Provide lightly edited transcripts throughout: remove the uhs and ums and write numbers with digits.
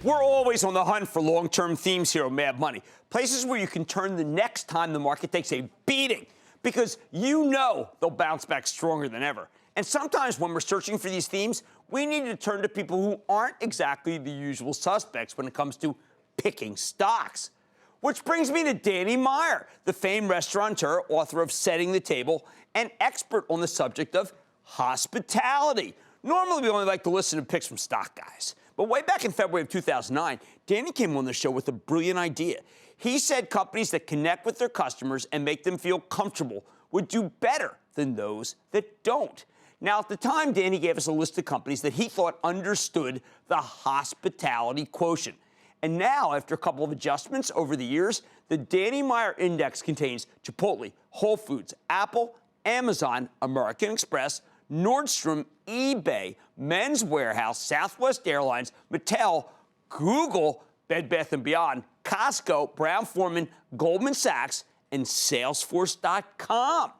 We're always on the hunt for long-term themes here on Mad Money, places where you can turn the next time the market takes a beating, because you know they'll bounce back stronger than ever. And sometimes when we're searching for these themes, we need to turn to people who aren't exactly the usual suspects when it comes to picking stocks. Which brings me to Danny Meyer, the famed restaurateur, author of Setting the Table, and expert on the subject of hospitality. Normally, we only like to listen to picks from stock guys. But way back in February of 2009, Danny came on the show with a brilliant idea. He said companies that connect with their customers and make them feel comfortable would do better than those that don't. Now, at the time, Danny gave us a list of companies that he thought understood the hospitality quotient. And now, after a couple of adjustments over the years, the Danny Meyer Index contains Chipotle, Whole Foods, Apple, Amazon, American Express, Nordstrom, eBay, Men's Warehouse, Southwest Airlines, Mattel, Google, Bed Bath & Beyond, Costco, Brown-Forman, Goldman Sachs, and Salesforce.com.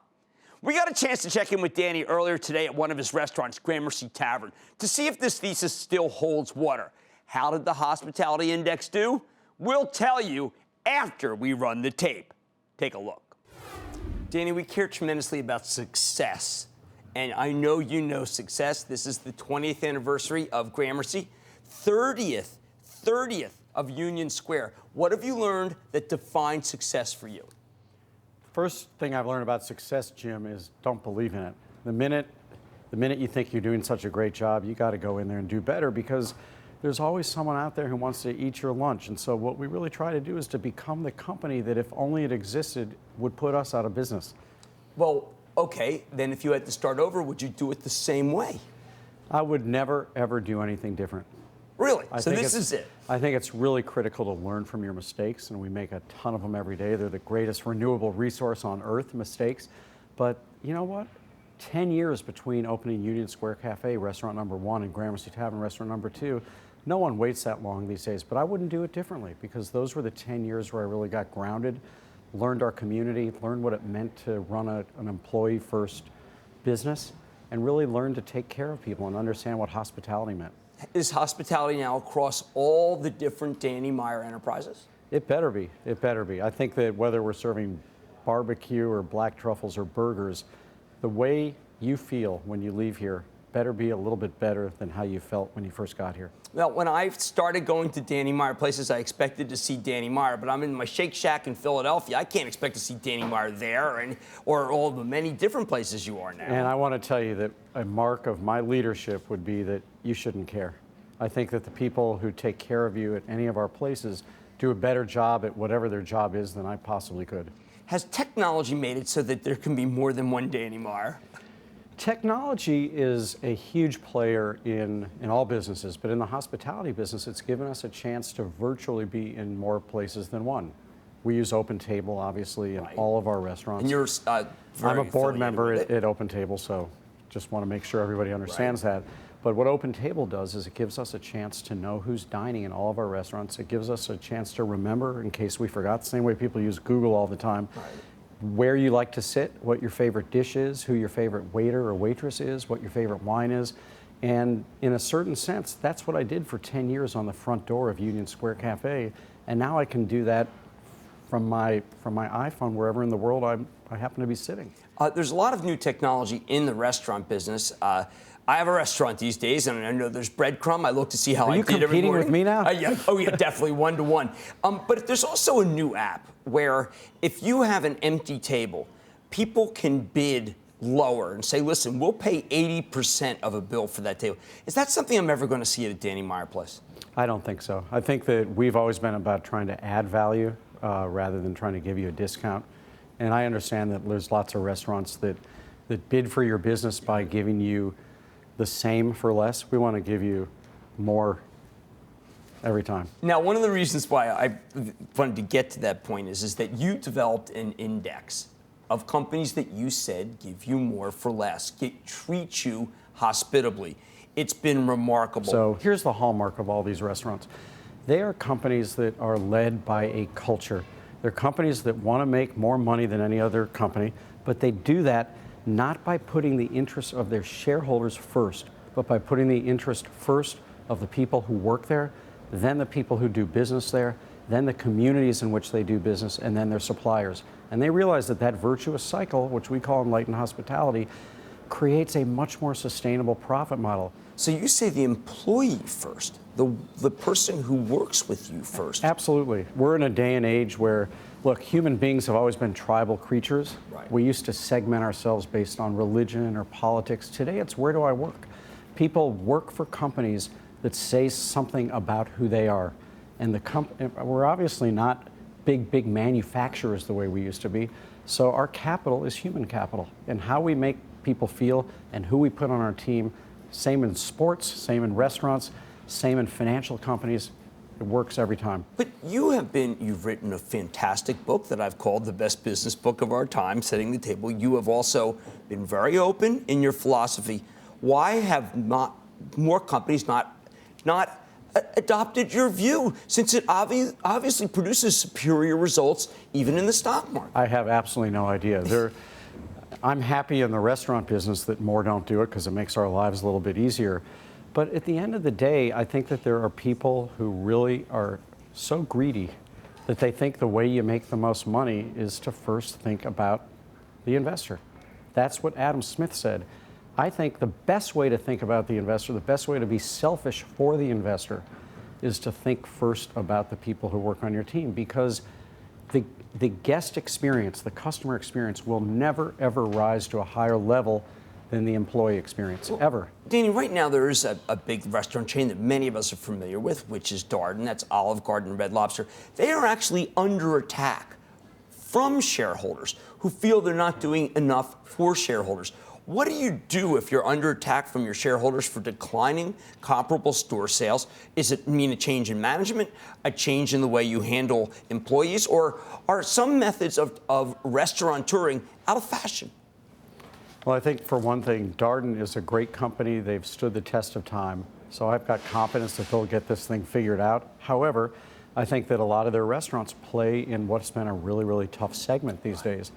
We got a chance to check in with Danny earlier today at one of his restaurants, Cramer Tavern, to see if this thesis still holds water. How did the hospitality index do? We'll tell you after we run the tape. Take a look. Danny, we care tremendously about success. And I know you know success. This is the 20th anniversary of Gramercy, 30th of Union Square. What have you learned that defines success for you? First thing I've learned about success, Jim, is don't believe in it. The minute you think you're doing such a great job, you got to go in there and do better, because there's always someone out there who wants to eat your lunch. And so what we really try to do is to become the company that, if only it existed, would put us out of business. Well, okay, then if you had to start over, would you do it the same way? I would never, ever do anything different. Really? So this is it? I think it's really critical to learn from your mistakes, and we make a ton of them every day. They're the greatest renewable resource on earth, mistakes. But you know what? 10 years between opening Union Square Cafe, restaurant number 1, and Gramercy Tavern, restaurant number 2. No one waits that long these days, but I wouldn't do it differently, because those were the 10 years where I really got grounded, learned our community, learned what it meant to run an employee-first business, and really learned to take care of people and understand what hospitality meant. Is hospitality now across all the different Danny Meyer enterprises? It better be. It better be. I think that whether we're serving barbecue or black truffles or burgers, the way you feel when you leave here better be a little bit better than how you felt when you first got here. Well, when I started going to Danny Meyer places, I expected to see Danny Meyer, but I'm in my Shake Shack in Philadelphia. I can't expect to see Danny Meyer there, or all the many different places you are now. And I want to tell you that a mark of my leadership would be that you shouldn't care. I think that the people who take care of you at any of our places do a better job at whatever their job is than I possibly could. Has technology made it so that there can be more than one Danny Meyer? Technology is a huge player in all businesses, but in the hospitality business, it's given us a chance to virtually be in more places than one. We use OpenTable, obviously, in all of our restaurants. And you're I'm a board member at OpenTable, so just want to make sure everybody understands that. But what OpenTable does is it gives us a chance to know who's dining in all of our restaurants. It gives us a chance to remember in case we forgot, the same way people use Google all the time. Where you like to sit, what your favorite dish is, who your favorite waiter or waitress is, what your favorite wine is. And in a certain sense, that's what I did for 10 years on the front door of Union Square Cafe. And now I can do that from my iPhone wherever in the world I happen to be sitting. There's a lot of new technology in the restaurant business. I have a restaurant these days, and I know there's breadcrumb. I look to see how I did every morning. Are you competing with me now? Yeah. Oh, yeah, definitely, 1-to-1. But there's also a new app where if you have an empty table, people can bid lower and say, listen, we'll pay 80% of a bill for that table. Is that something I'm ever going to see at a Danny Meyer place? I don't think so. I think that we've always been about trying to add value rather than trying to give you a discount. And I understand that there's lots of restaurants that bid for your business by giving you the same for less. We want to give you more every time. Now, one of the reasons why I wanted to get to that point is that you developed an index of companies that you said give you more for less, treat you hospitably. It's been remarkable. So here's the hallmark of all these restaurants. They are companies that are led by a culture. They're companies that want to make more money than any other company, but they do that not by putting the interests of their shareholders first, but by putting the interest first of the people who work there, then the people who do business there, then the communities in which they do business, and then their suppliers. And they realize that that virtuous cycle, which we call enlightened hospitality, creates a much more sustainable profit model. So you say the employee first, the person who works with you first. Absolutely. We're in a day and age where, look, human beings have always been tribal creatures. Right. We used to segment ourselves based on religion or politics. Today it's where do I work? People work for companies that say something about who they are. And we're obviously not big manufacturers the way we used to be. So our capital is human capital, and how we make people feel and who we put on our team. Same in sports, same in restaurants, same in financial companies. It works every time. But you've written a fantastic book that I've called the best business book of our time, Setting the Table. You have also been very open in your philosophy. Why have not more companies not adopted your view, since it obviously produces superior results even in the stock market? I have absolutely no idea. I'm happy in the restaurant business that more don't do it because it makes our lives a little bit easier. But at the end of the day, I think that there are people who really are so greedy that they think the way you make the most money is to first think about the investor. That's what Adam Smith said. I think the best way to think about the investor, the best way to be selfish for the investor, is to think first about the people who work on your team, because the guest experience, the customer experience, will never, ever rise to a higher level than the employee experience, ever. Danny, right now there is a big restaurant chain that many of us are familiar with, which is Darden. That's Olive Garden and Red Lobster. They are actually under attack from shareholders who feel they're not doing enough for shareholders. What do you do if you're under attack from your shareholders for declining comparable store sales? Is it mean a change in management, a change in the way you handle employees, or are some methods of restaurateuring out of fashion? Well, I think for one thing, Darden is a great company. They've stood the test of time. So I've got confidence that they'll get this thing figured out. However, I think that a lot of their restaurants play in what's been a really, really tough segment these days.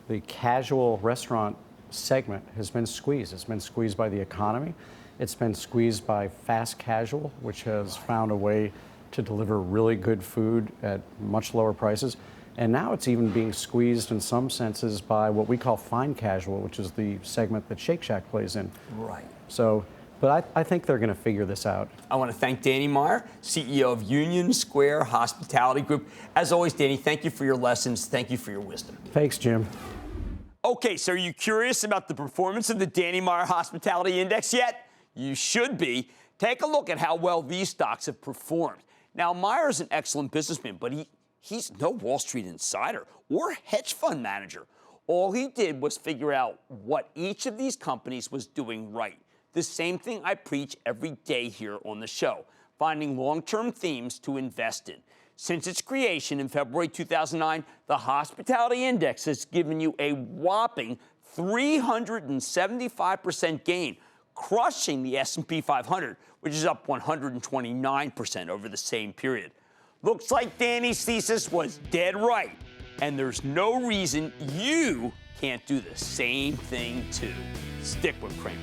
The casual restaurant segment has been squeezed. It's been squeezed by the economy. It's been squeezed by fast casual, which has found a way to deliver really good food at much lower prices. And now it's even being squeezed in some senses by what we call fine casual, which is the segment that Shake Shack plays in. Right. So, but I think they're going to figure this out. I want to thank Danny Meyer, CEO of Union Square Hospitality Group. As always, Danny, thank you for your lessons. Thank you for your wisdom. Thanks, Jim. Okay, so are you curious about the performance of the Danny Meyer Hospitality Index yet? You should be. Take a look at how well these stocks have performed. Now, Meyer's an excellent businessman, but he's no Wall Street insider or hedge fund manager. All he did was figure out what each of these companies was doing right. The same thing I preach every day here on the show, finding long-term themes to invest in. Since its creation in February 2009, the Hospitality Index has given you a whopping 375% gain, crushing the S&P 500, which is up 129% over the same period. Looks like Danny's thesis was dead right, and there's no reason you can't do the same thing too. Stick with Cramer.